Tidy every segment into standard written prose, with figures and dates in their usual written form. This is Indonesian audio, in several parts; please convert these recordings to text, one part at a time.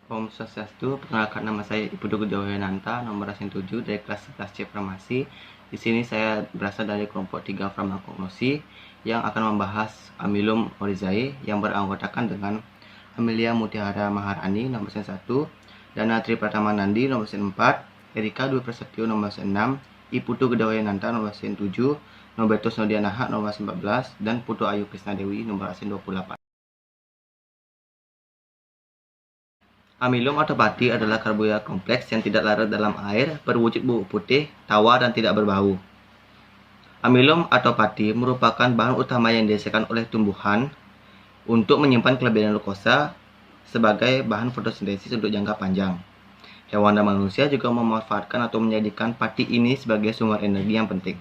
Om Swastiastu, perkenalkan nama saya Ibu Dugu Jawayananta, nomor absen 7 dari kelas 11 C Farmasi. Di sini saya berasal dari kelompok 3 Farmakognosi yang akan membahas Amylum oryzae yang beranggotakan dengan Amelia Mutiara Maharani nomor absen 1, Dana Tri Pratama Nandi nomor absen 4, Erika Dwi Prasetyo nomor absen 6, Iputu Gedawayananta nomor absen 7, Nobertus Nodianaha nomor absen 14, dan Putu Ayu Krisnadewi nomor absen 28. Amilum atau pati adalah karbohidrat kompleks yang tidak larut dalam air, berwujud bubuk putih, tawar, dan tidak berbau. Amilum atau pati merupakan bahan utama yang dihasilkan oleh tumbuhan untuk menyimpan kelebihan glukosa sebagai bahan fotosintesis untuk jangka panjang. Hewan dan manusia juga memanfaatkan atau menjadikan pati ini sebagai sumber energi yang penting.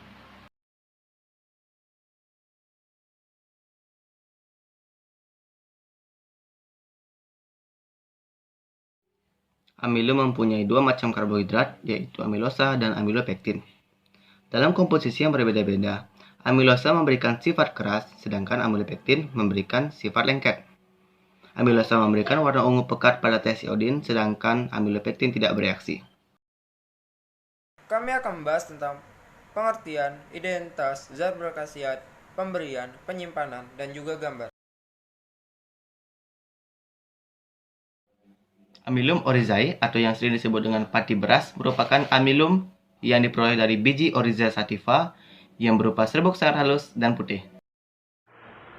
Amilum mempunyai dua macam karbohidrat, yaitu amilosa dan amilopektin. Dalam komposisi yang berbeda-beda, amilosa memberikan sifat keras, sedangkan amilopektin memberikan sifat lengket. Amilosa memberikan warna ungu pekat pada tes iodin, sedangkan amilopektin tidak bereaksi. Kami akan membahas tentang pengertian, identitas, zat berkhasiat, pemberian, penyimpanan, dan juga gambar. Amylum oryzae atau yang sering disebut dengan pati beras merupakan amylum yang diperoleh dari biji Oryza sativa yang berupa serbuk sangat halus dan putih.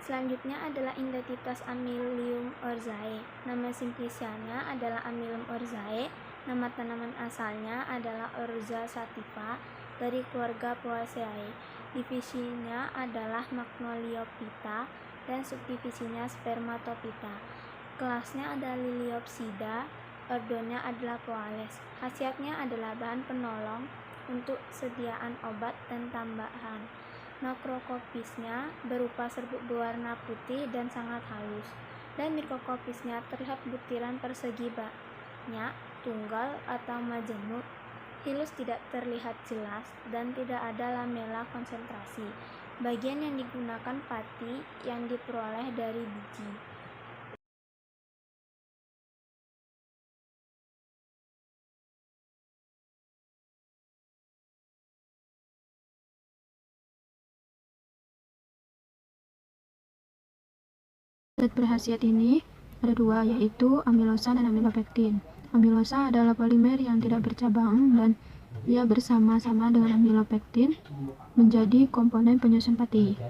Selanjutnya adalah identitas Amylum oryzae. Nama simplisianya adalah Amylum oryzae. Nama tanaman asalnya adalah Oryza sativa dari keluarga Poaceae. Divisinya adalah Magnoliophyta dan subdivisinya Spermatophyta. Kelasnya adalah Liliopsida, ordonya adalah Poales. Khasiatnya adalah bahan penolong untuk sediaan obat dan tambahan. Makrokopisnya berupa serbuk berwarna putih dan sangat halus, dan mikrokopisnya terlihat butiran persegi banyak, tunggal atau majemuk. Hilus tidak terlihat jelas dan tidak ada lamela konsentrasi. Bagian yang digunakan pati yang diperoleh dari biji. Zat berkhasiat ini ada dua, yaitu amilosa dan amilopektin. Amilosa adalah polimer yang tidak bercabang dan ia bersama-sama dengan amilopektin menjadi komponen penyusun pati.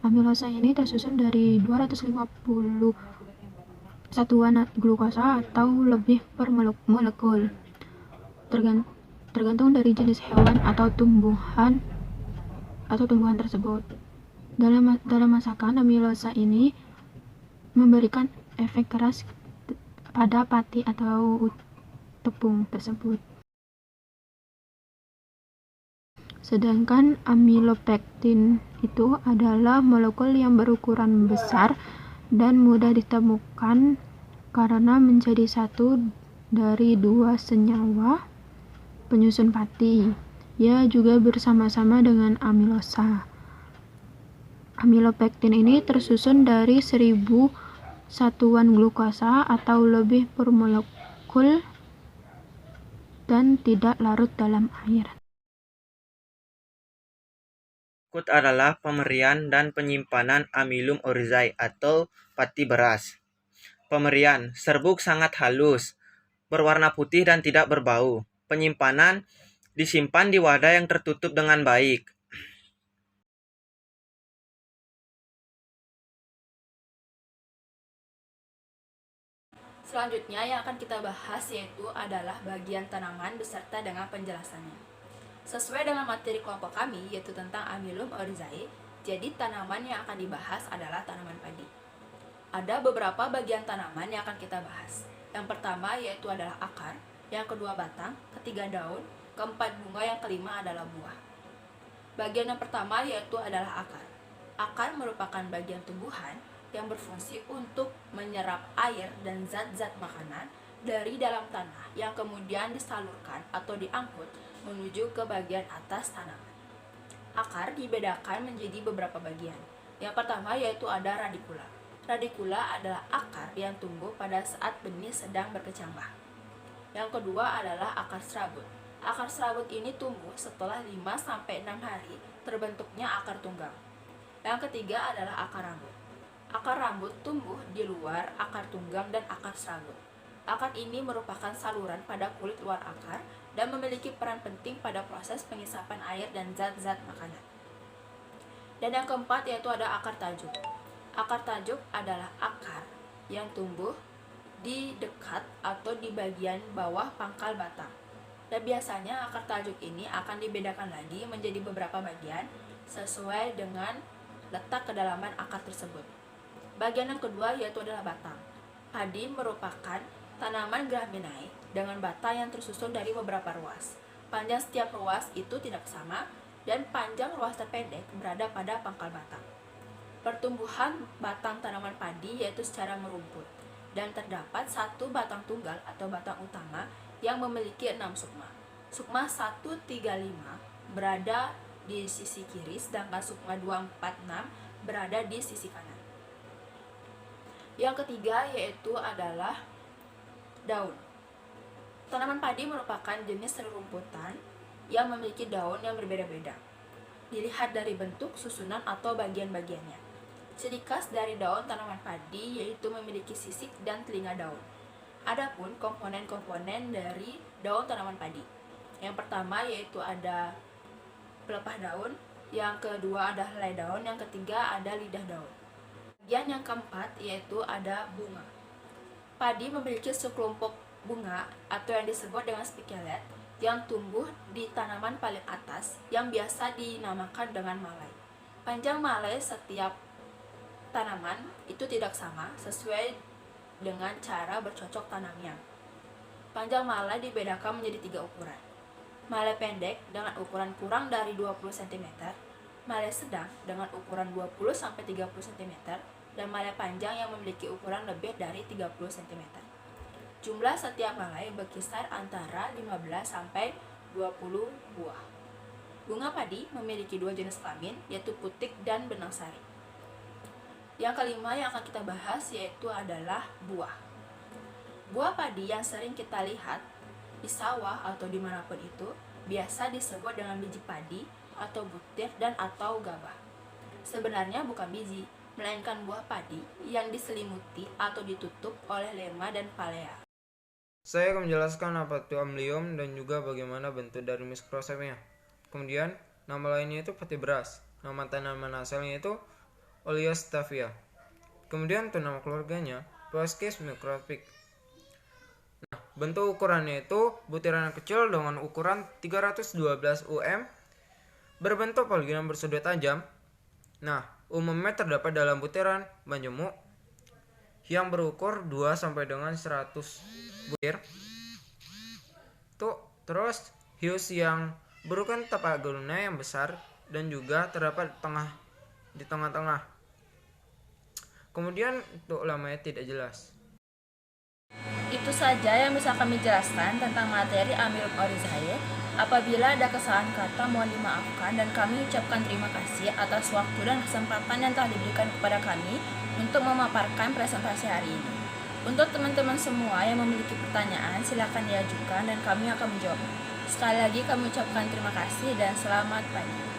Amilosa ini tersusun dari 250 satuan glukosa atau lebih per molekul, tergantung dari jenis hewan atau tumbuhan tersebut. Dalam masakan, amilosa ini memberikan efek keras pada pati atau tepung tersebut. Sedangkan amilopektin itu adalah molekul yang berukuran besar dan mudah ditemukan karena menjadi satu dari dua senyawa penyusun pati. Ia juga bersama-sama dengan amilosa. Amilopektin ini tersusun dari 1000 satuan glukosa atau lebih per molekul dan tidak larut dalam air. Berikut adalah pemberian dan penyimpanan Amylum oryzae atau pati beras. Pemberian, serbuk sangat halus, berwarna putih dan tidak berbau. Penyimpanan, disimpan di wadah yang tertutup dengan baik. Selanjutnya yang akan kita bahas yaitu adalah bagian tanaman beserta dengan penjelasannya. Sesuai dengan materi kelompok kami yaitu tentang Amylum oryzae, jadi tanaman yang akan dibahas adalah tanaman padi. Ada beberapa bagian tanaman yang akan kita bahas. Yang pertama yaitu adalah akar, yang kedua batang, ketiga daun, keempat bunga, yang kelima adalah buah. Bagian yang pertama yaitu adalah akar. Akar merupakan bagian tumbuhan yang berfungsi untuk menyerap air dan zat-zat makanan dari dalam tanah yang kemudian disalurkan atau diangkut menuju ke bagian atas tanaman. Akar dibedakan menjadi beberapa bagian. Yang pertama yaitu ada radikula. Radicula adalah akar yang tumbuh pada saat benih sedang berkecambah. Yang kedua adalah akar serabut. Akar serabut ini tumbuh setelah 5-6 hari terbentuknya akar tunggang. Yang ketiga adalah akar rambut. Akar rambut tumbuh di luar akar tunggang dan akar serabut. Akar ini merupakan saluran pada kulit luar akar dan memiliki peran penting pada proses pengisapan air dan zat-zat makanan. Dan yang keempat yaitu ada akar tajuk. Akar tajuk adalah akar yang tumbuh di dekat atau di bagian bawah pangkal batang. Dan biasanya akar tajuk ini akan dibedakan lagi menjadi beberapa bagian sesuai dengan letak kedalaman akar tersebut. Bagian yang kedua yaitu adalah batang. Padi merupakan tanaman Gramineae dengan batang yang tersusun dari beberapa ruas. Panjang setiap ruas itu tidak sama dan panjang ruas terpendek berada pada pangkal batang. Pertumbuhan batang tanaman padi yaitu secara merumput dan terdapat satu batang tunggal atau batang utama yang memiliki 6 sukma. Sukma 135 berada di sisi kiri sedangkan sukma 246 berada di sisi kanan. Yang ketiga yaitu adalah daun. Tanaman padi merupakan jenis rerumputan yang memiliki daun yang berbeda-beda. Dilihat dari bentuk, susunan, atau bagian-bagiannya. Ciri khas dari daun tanaman padi yaitu memiliki sisik dan telinga daun. Adapun komponen-komponen dari daun tanaman padi. Yang pertama yaitu ada pelepah daun, yang kedua ada helai daun, yang ketiga ada lidah daun. Bagian yang keempat yaitu ada bunga. Padi memiliki sekelompok bunga atau yang disebut dengan spikelet yang tumbuh di tanaman paling atas yang biasa dinamakan dengan malai. Panjang malai setiap tanaman itu tidak sama sesuai dengan cara bercocok tanamnya. Panjang malai dibedakan menjadi 3 ukuran. Malai pendek dengan ukuran kurang dari 20 cm, malai sedang dengan ukuran 20-30 cm, dan malai panjang yang memiliki ukuran lebih dari 30 cm. Jumlah setiap malai berkisar antara 15-20 buah. Bunga padi memiliki 2 jenis kelamin, yaitu putik dan benang sari. Yang kelima yang akan kita bahas yaitu adalah buah. Buah padi yang sering kita lihat di sawah atau dimanapun itu biasa disebut dengan biji padi atau butir dan atau gabah. Sebenarnya bukan biji, melainkan buah padi yang diselimuti atau ditutup oleh lema dan palea. Saya akan menjelaskan apa itu amnium dan juga bagaimana bentuk dari mikroskopnya. Kemudian, nama lainnya itu pati beras. Nama tanaman asalnya itu Oleostavia. Kemudian untuk nama keluarganya Poaceae microscopic. Nah, bentuk ukurannya itu butiran kecil dengan ukuran 312 UM berbentuk poligon bersudut tajam. Nah, umumnya terdapat dalam butiran banjemuk yang berukur 2 sampai dengan 100 butir. Terus hius yang berukuran tapak guluna yang besar dan juga terdapat di tengah-tengah. Kemudian untuk lamanya tidak jelas. Itu saja yang bisa kami jelaskan tentang materi Amylum oryzae. Apabila ada kesalahan kata mohon dimaafkan dan kami ucapkan terima kasih atas waktu dan kesempatan yang telah diberikan kepada kami untuk memaparkan presentasi hari ini. Untuk teman-teman semua yang memiliki pertanyaan silakan diajukan dan kami akan menjawab. Sekali lagi kami ucapkan terima kasih dan selamat pagi.